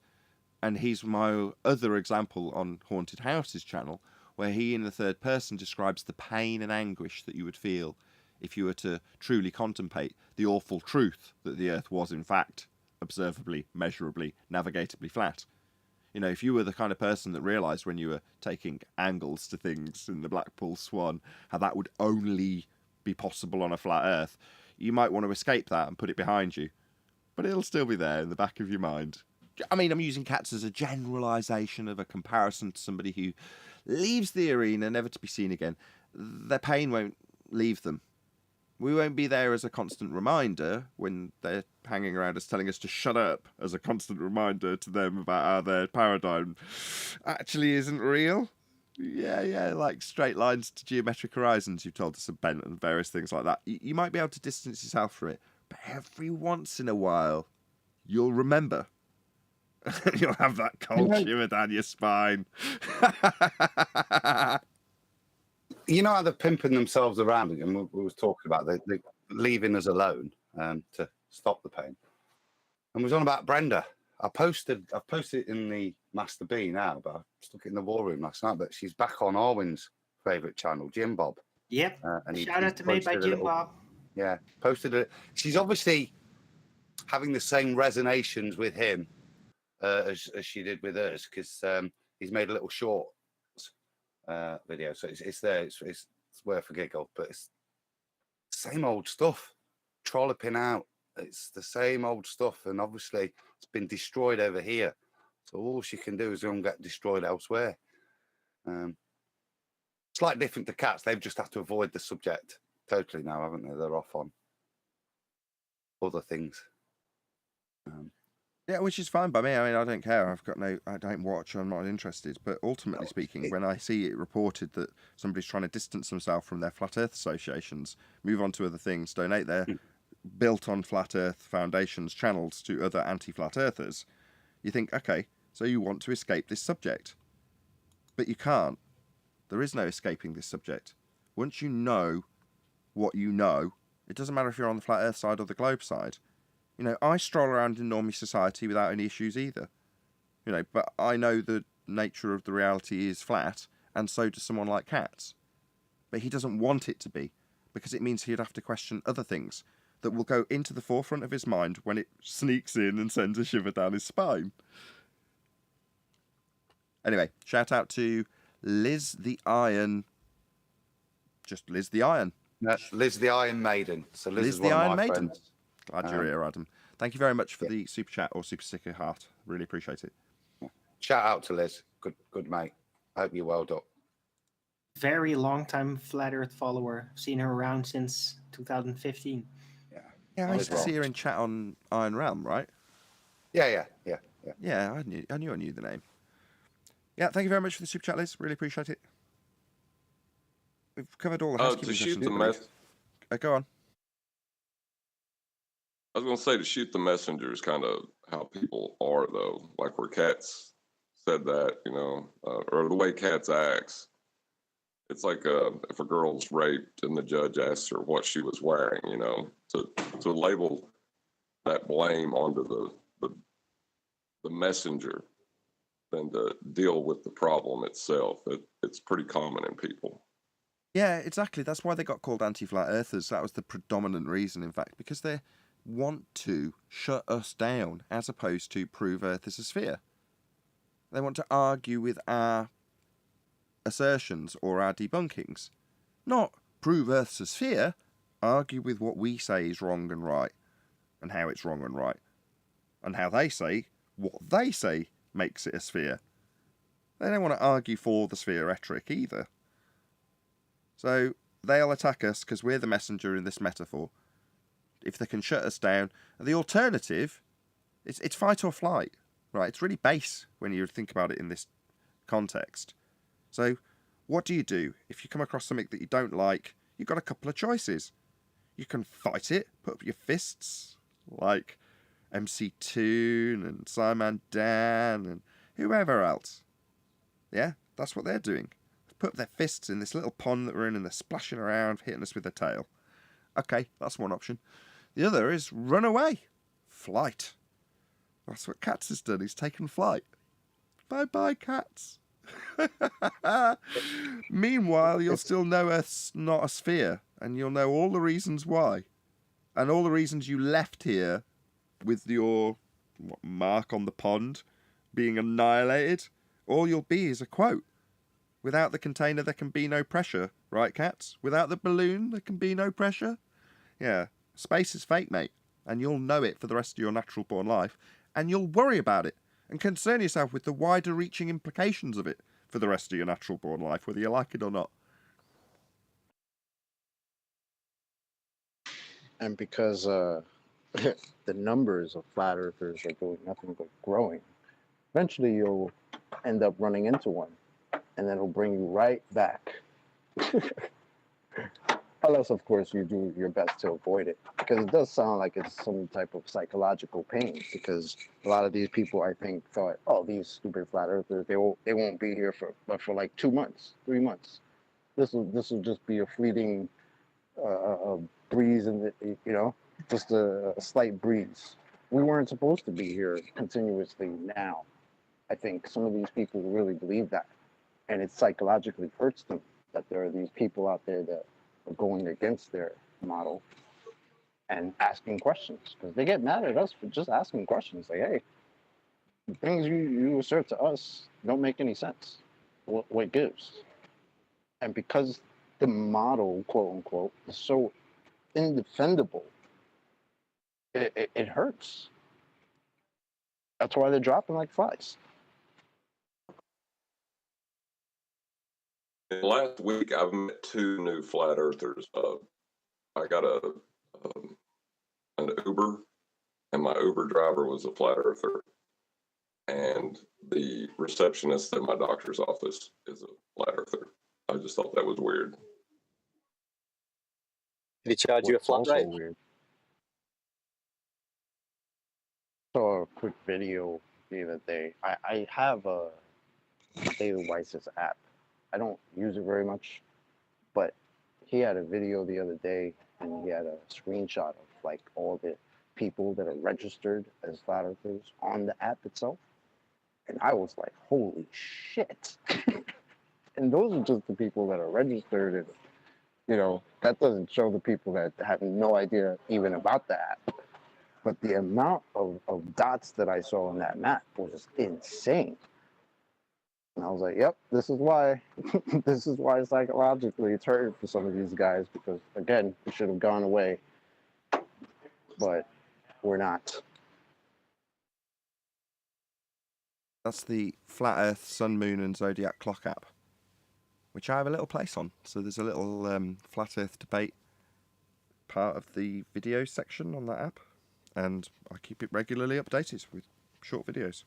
And he's my other example on Haunted Houses channel, where he in the third person describes the pain and anguish that you would feel if you were to truly contemplate the awful truth that the Earth was, in fact, observably, measurably, navigatably flat. You know, if you were the kind of person that realised when you were taking angles to things in the Blackpool Swan, how that would only be possible on a flat Earth, you might want to escape that and put it behind you. But it'll still be there in the back of your mind. I mean, I'm using Katz as a generalisation of a comparison to somebody who leaves the arena never to be seen again. Their pain won't leave them. We won't be there as a constant reminder when they're hanging around us telling us to shut up, as a constant reminder to them about how their paradigm actually isn't real. Yeah, like straight lines to geometric horizons you've told us are bent and various things like that. You might be able to distance yourself from it, but every once in a while, you'll remember. You'll have that cold shiver down your spine. You know how they're pimping themselves around, and we was talking about they leaving us alone to stop the pain. And we was on about Brenda. I've posted it in the Master B now, but I stuck it in the war room last night. But she's back on Arwin's favourite channel, Jim Bob. Yep. And Shout out to Made by Jim Bob. Yeah, posted it. She's obviously having the same resonations with him as she did with us, because he's made a little short video, so it's there. It's worth a giggle, but it's the same old stuff, trolloping out. It's the same old stuff, and obviously it's been destroyed over here. So all she can do is go and get destroyed elsewhere. Slightly different to Cats. They've just had to avoid the subject totally now, haven't they? They're off on other things. Yeah, which is fine by me. I mean, I don't care. I don't watch. I'm not interested. But ultimately speaking, when I see it reported that somebody's trying to distance themselves from their flat Earth associations, move on to other things, donate their built on flat Earth foundations channels to other anti-flat Earthers, you think, okay, so you want to escape this subject. But you can't. There is no escaping this subject. Once you know what you know, it doesn't matter if you're on the flat Earth side or the globe side. You know, I stroll around in normie society without any issues either. You know, but I know the nature of the reality is flat, and so does someone like Katz. But he doesn't want it to be, because it means he'd have to question other things that will go into the forefront of his mind when it sneaks in and sends a shiver down his spine. Anyway, shout out to Liz the Iron. Just Liz the Iron. No, Liz the Iron Maiden. So Liz is the one of Iron my Maiden. friends. Glad you're here, Adam. Thank you very much for the super chat or super sticker heart. Really appreciate it. Shout out to Liz. Good mate. I hope you're well done. Very long time flat Earth follower. Seen her around since 2015. Yeah, I used to see her in chat on Iron Realm, right? Yeah. Yeah, I knew the name. Yeah, thank you very much for the super chat, Liz. Really appreciate it. We've covered all the housekeeping to shoot questions, the I believe. mess. Go on. I was going to say to shoot the messenger is kind of how people are, though. Like where Katz said that, or the way Katz acts. It's like if a girl's raped and the judge asks her what she was wearing, to label that blame onto the messenger than to deal with the problem itself. It's pretty common in people. Yeah, exactly. That's why they got called anti-flat earthers. That was the predominant reason, in fact, because they want to shut us down as opposed to prove Earth is a sphere. They want to argue with our assertions or our debunkings. Not prove Earth's a sphere, argue with what we say is wrong and right, and how it's wrong and right, and how they say what they say makes it a sphere. They don't want to argue for the sphere rhetoric either. So they'll attack us because we're the messenger in this metaphor. If they can shut us down. And the alternative, it's fight or flight, right? It's really base when you think about it in this context. So what do? If you come across something that you don't like, you've got a couple of choices. You can fight it, put up your fists, like MC Toon and Simon Dan and whoever else. Yeah, that's what they're doing. Put up their fists in this little pond that we're in and they're splashing around, hitting us with their tail. Okay, that's one option. The other is run away. Flight. That's what Katz has done. He's taken flight. Bye-bye, Katz. Meanwhile, you'll still know Earth's not a sphere, and you'll know all the reasons why. And all the reasons you left here with your mark on the pond being annihilated. All you'll be is a quote. Without the container, there can be no pressure. Right, Katz? Without the balloon, there can be no pressure. Yeah. Space is fake, mate. And you'll know it for the rest of your natural-born life. And you'll worry about it. And concern yourself with the wider-reaching implications of it for the rest of your natural-born life, whether you like it or not. And because the numbers of flat earthers are doing nothing but growing, eventually you'll end up running into one. And then it'll bring you right back. Unless, of course, you do your best to avoid it. Because it does sound like it's some type of psychological pain. Because a lot of these people, I think, thought, oh, these stupid flat earthers, they won't be here for like 2 months, 3 months. This will just be a fleeting breeze, and just a slight breeze. We weren't supposed to be here continuously now. I think some of these people really believe that. And it psychologically hurts them that there are these people out there that are going against their model and asking questions, because they get mad at us for just asking questions. Like, hey, the things you assert to us don't make any sense. What gives? And because the model, quote unquote, is so indefendable, it hurts. That's why they're dropping like flies. Last week, I've met 2 new flat earthers. I got an Uber, and my Uber driver was a flat earther, and the receptionist at my doctor's office is a flat earther. I just thought that was weird. Did he charge you a flat rate? Weird. Saw a quick video the other day. I have a David Weiss's app. I don't use it very much, but he had a video the other day, and he had a screenshot of like all the people that are registered as flat earthers on the app itself, and I was like, holy shit. And those are just the people that are registered, and that doesn't show the people that have no idea even about the app. But the amount of dots that I saw on that map was just insane. And I was like, yep, this is why psychologically it's hurting for some of these guys, because, again, we should have gone away, but we're not. That's the Flat Earth, Sun, Moon and Zodiac Clock app, which I have a little place on. So there's a little Flat Earth debate part of the video section on that app, and I keep it regularly updated with short videos.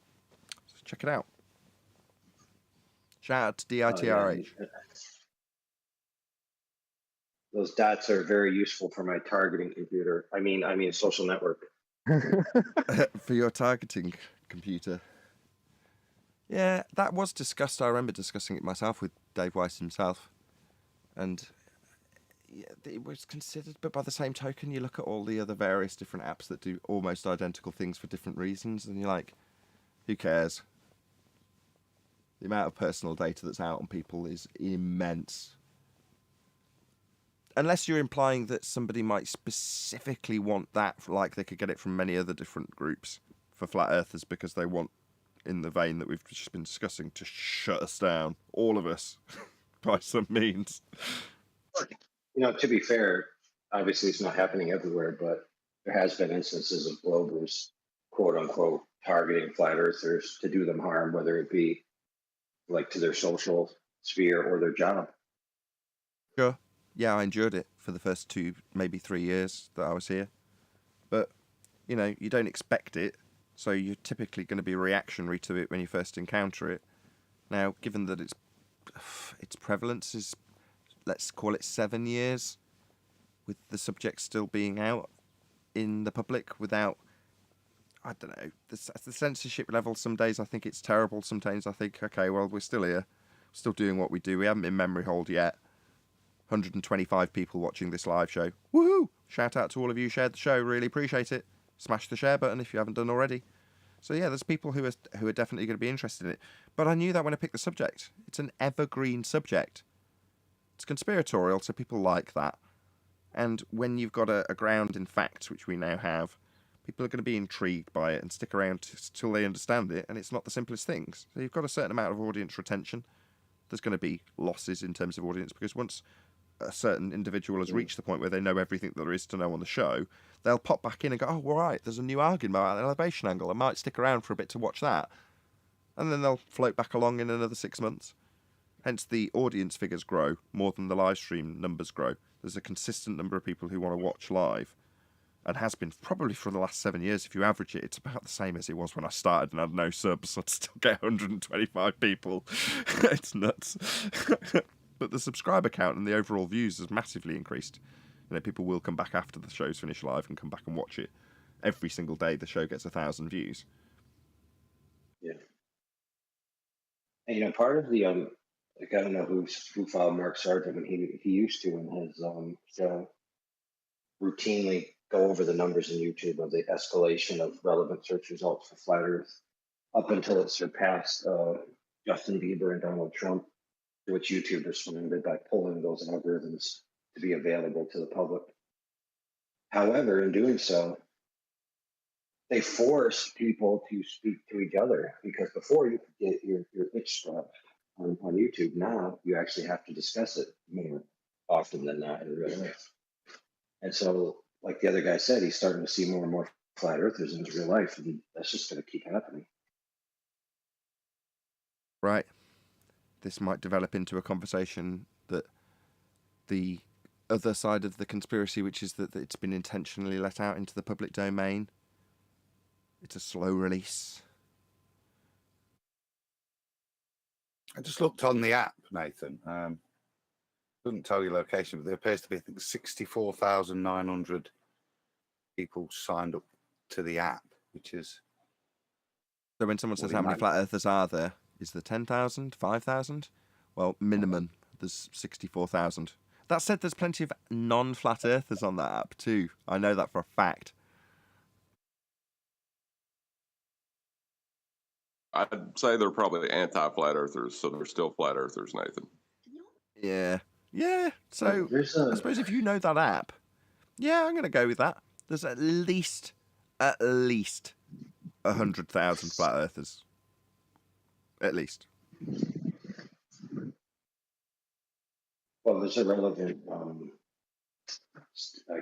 So check it out. Shout out to DITRH. Those dots are very useful for my targeting computer. I mean, social network. For your targeting computer. Yeah, that was discussed. I remember discussing it myself with Dave Weiss himself. And yeah, it was considered, but by the same token, you look at all the other various different apps that do almost identical things for different reasons, and you're like, who cares? The amount of personal data that's out on people is immense. Unless you're implying that somebody might specifically want that, like they could get it from many other different groups for flat earthers because they want, in the vein that we've just been discussing, to shut us down, all of us, by some means. To be fair, obviously it's not happening everywhere, but there has been instances of Globers, quote unquote, targeting flat earthers to do them harm, whether it be like to their social sphere or their job. Sure. Yeah, I endured it for the first 2, maybe 3 years that I was here. But, you know, you don't expect it, so you're typically going to be reactionary to it when you first encounter it. Now, given that its prevalence is, let's call it 7 years, with the subject still being out in the public without, I don't know, the censorship level, some days I think it's terrible, sometimes I think, okay, well, we're still here, still doing what we do, we haven't been memory hold yet. 125 people watching this live show. Woohoo! Shout out to all of you, shared the show, really appreciate it. Smash the share button if you haven't done already. So yeah, there's people who are definitely going to be interested in it. But I knew that when I picked the subject. It's an evergreen subject. It's conspiratorial, so people like that. And when you've got a ground in facts, which we now have, people are going to be intrigued by it and stick around till they understand it, and it's not the simplest things. So you've got a certain amount of audience retention. There's going to be losses in terms of audience, because once a certain individual has reached the point where they know everything there is to know on the show, they'll pop back in and go, oh, all right, there's a new argument about an elevation angle. I might stick around for a bit to watch that. And then they'll float back along in another 6 months. Hence, the audience figures grow more than the live stream numbers grow. There's a consistent number of people who want to watch live, and has been probably for the last 7 years. If you average it, it's about the same as it was when I started and I had no subs. I'd still get 125 people. It's nuts. But the subscriber count and the overall views has massively increased. You know, people will come back after the show's finished live and come back and watch it. Every single day the show gets 1,000 views. Yeah. And, you know, part of the like, I don't know who followed Mark Sargent, but he used to in his show routinely go over the numbers in YouTube of the escalation of relevant search results for flat Earth up until it surpassed Justin Bieber and Donald Trump, to which YouTube responded by pulling those algorithms to be available to the public. However, in doing so, they force people to speak to each other, because before you could get your itch scratched on YouTube, now you actually have to discuss it more often than not in real life. And so, like the other guy said, he's starting to see more and more flat earthers in his real life, and that's just going to keep happening. Right. This might develop into a conversation that the other side of the conspiracy, which is that it's been intentionally let out into the public domain. It's a slow release. I just looked on the app, Nathan. Couldn't tell you location, but there appears to be, I think, 64,900 people signed up to the app, which is... So when someone says how many flat earthers are there, is there 10,000, 5,000? Well, minimum, there's 64,000. That said, there's plenty of non-flat earthers on that app too. I know that for a fact. I'd say they're probably anti-flat earthers, so they're still flat earthers, Nathan. Yeah. Yeah. So I suppose if you know that app, yeah, I'm going to go with that. There's at least 100,000 flat earthers. At least. Well, there's a relevant, I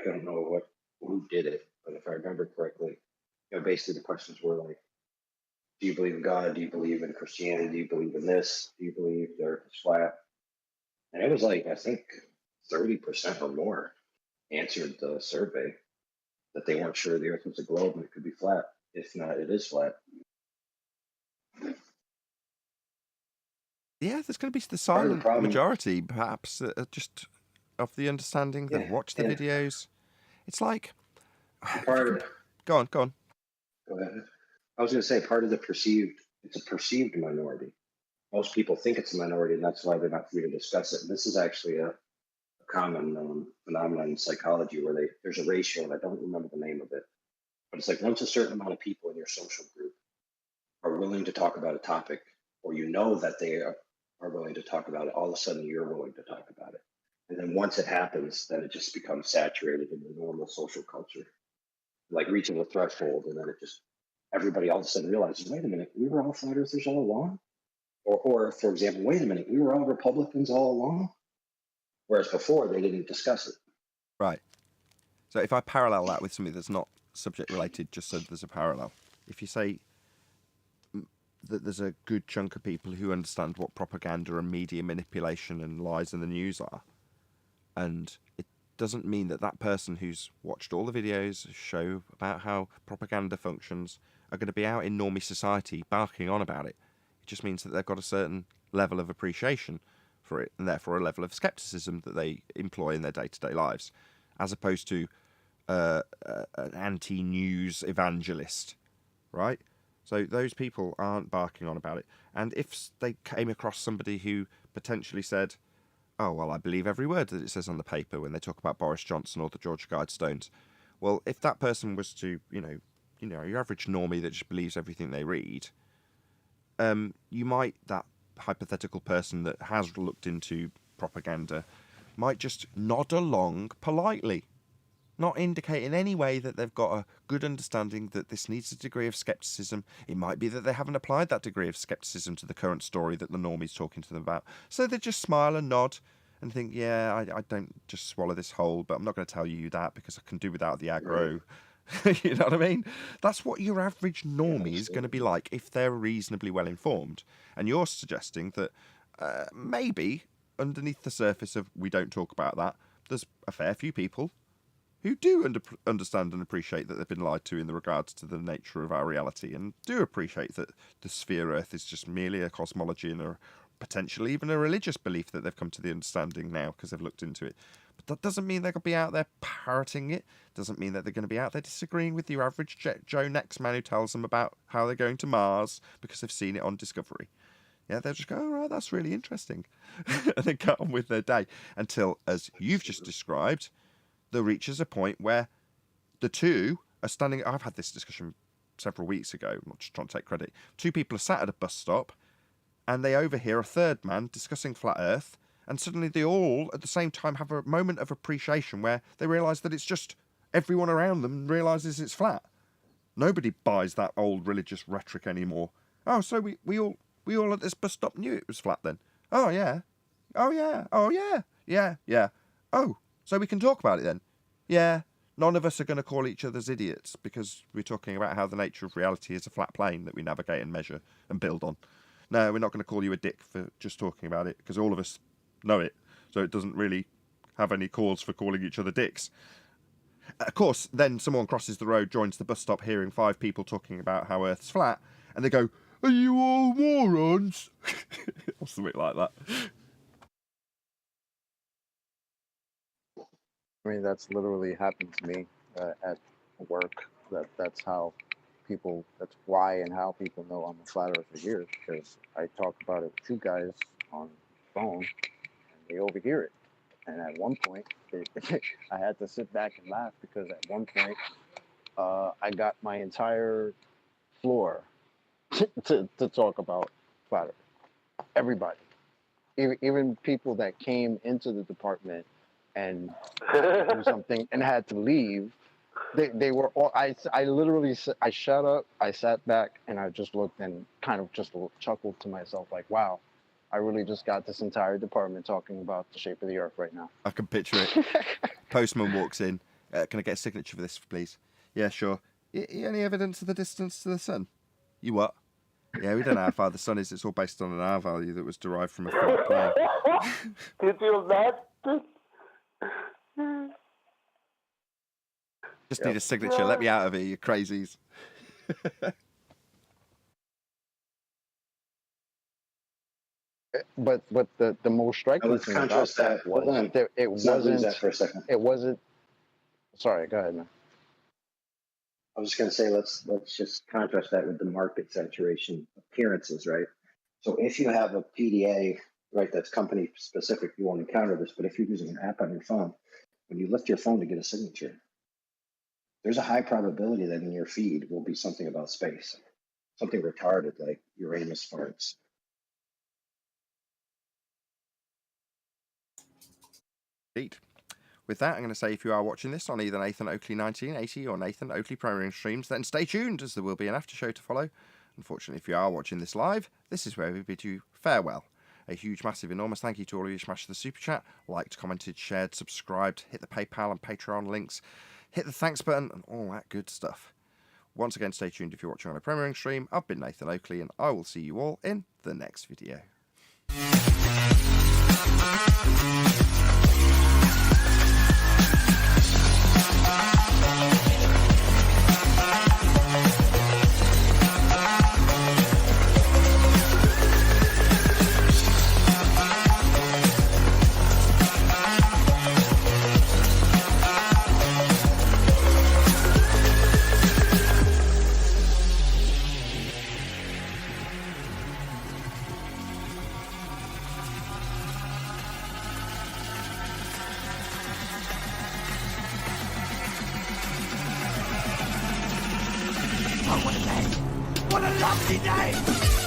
don't know who did it, but if I remember correctly, you know, basically the questions were like, do you believe in God? Do you believe in Christianity? Do you believe in this? Do you believe the earth is flat? And it was like, I think 30% or more answered the survey that they weren't sure the earth was a globe and it could be flat. If not, it is flat. Yeah, there's going to be the silent majority, perhaps, just of the understanding that watch the videos. It's like... Go on. Go ahead. I was going to say, part of the it's a perceived minority. Most people think it's a minority, and that's why they're not free to discuss it. And this is actually a common phenomenon in psychology where there's a ratio, and I don't remember the name of it, but it's like once a certain amount of people in your social group are willing to talk about a topic, or you know that they are willing to talk about it, all of a sudden you're willing to talk about it. And then once it happens, then it just becomes saturated in the normal social culture, like reaching a threshold, and then it just, everybody all of a sudden realizes, wait a minute, we were all flat earthers all along? Or for example, wait a minute, we were all Republicans all along? Whereas before, they didn't discuss it. Right. So if I parallel that with something that's not subject related, just so there's a parallel. If you say that there's a good chunk of people who understand what propaganda and media manipulation and lies in the news are. And it doesn't mean that that person who's watched all the videos show about how propaganda functions are going to be out in normie society barking on about it. It just means that they've got a certain level of appreciation for it, and therefore a level of skepticism that they employ in their day-to-day lives, as opposed to an anti-news evangelist, right? So those people aren't barking on about it. And if they came across somebody who potentially said, oh, well, I believe every word that it says on the paper when they talk about Boris Johnson or the Georgia Guidestones, well, if that person was to, your average normie that just believes everything they read, that hypothetical person that has looked into propaganda might just nod along politely, not indicate in any way that they've got a good understanding that this needs a degree of skepticism. It might be that they haven't applied that degree of skepticism to the current story that the normie's talking to them about. So they just smile and nod and think, yeah, I don't just swallow this whole, but I'm not going to tell you that because I can do without the aggro. You know what I mean? That's what your average normie is going to be like if they're reasonably well informed. And you're suggesting that maybe underneath the surface of we don't talk about that, there's a fair few people who do understand and appreciate that they've been lied to in regards to the nature of our reality, and do appreciate that the sphere Earth is just merely a cosmology and potentially even a religious belief that they've come to the understanding now because they've looked into it. But that doesn't mean they're going to be out there parroting it. Doesn't mean that they're going to be out there disagreeing with your average Joe Next man who tells them about how they're going to Mars because they've seen it on Discovery. Yeah, they'll just go, oh, right, that's really interesting. And then get on with their day until, as you've just described, there reaches a point where the two are standing. I've had this discussion several weeks ago. I'm not just trying to take credit. Two people are sat at a bus stop and they overhear a third man discussing flat Earth. And suddenly they all, at the same time, have a moment of appreciation where they realise that it's just everyone around them realises it's flat. Nobody buys that old religious rhetoric anymore. Oh, so we all at this bus stop knew it was flat then? Oh, yeah. Oh, yeah. Oh, yeah. Yeah, yeah. Oh, so we can talk about it then? Yeah. None of us are going to call each other's idiots because we're talking about how the nature of reality is a flat plane that we navigate and measure and build on. No, we're not going to call you a dick for just talking about it because all of us know it. So it doesn't really have any cause for calling each other dicks. Of course, then someone crosses the road, joins the bus stop, hearing 5 people talking about how Earth's flat, and they go, are you all morons? Or something like that. I mean, that's literally happened to me at work. That's how people. That's why and how people know I'm a flat earther here, because I talk about it with 2 guys on the phone, and they overhear it. And at one point, I had to sit back and laugh because at one point, I got my entire floor to talk about flat earth. Everybody, even people that came into the department and do something and had to leave, they were all, I literally, I shut up, I sat back, and I just looked and kind of just chuckled to myself like, wow, I really just got this entire department talking about the shape of the earth right now. I can picture it. Postman walks in. Can I get a signature for this, please? Yeah, sure. Any evidence of the distance to the sun? You what? Yeah, we don't know how far the sun is. It's all based on an R value that was derived from a flat plane. Did you not? Just need a signature. Let me out of here, you crazies. But the most striking let's thing about contrast that that. Hold on. was that it Let's not lose wasn't. that for a second. It wasn't. Sorry, go ahead, man. I was just going to say, let's just contrast that with the market saturation appearances, right? So if you have a PDA, right, that's company specific, you won't encounter this, but if you're using an app on your phone, when you lift your phone to get a signature, there's a high probability that in your feed will be something about space, something retarded like Uranus farts. Indeed. With that, I'm going to say if you are watching this on either Nathan Oakley 1980 or Nathan Oakley Premiering streams, then stay tuned as there will be an after show to follow. Unfortunately, if you are watching this live, this is where we bid you farewell. A huge, massive, enormous thank you to all of you who smashed the super chat, liked, commented, shared, subscribed, hit the PayPal and Patreon links, hit the thanks button, and all that good stuff. Once again, stay tuned if you're watching on a premiering stream. I've been Nathan Oakley, and I will see you all in the next video. Oh, what a day! What a lovely day!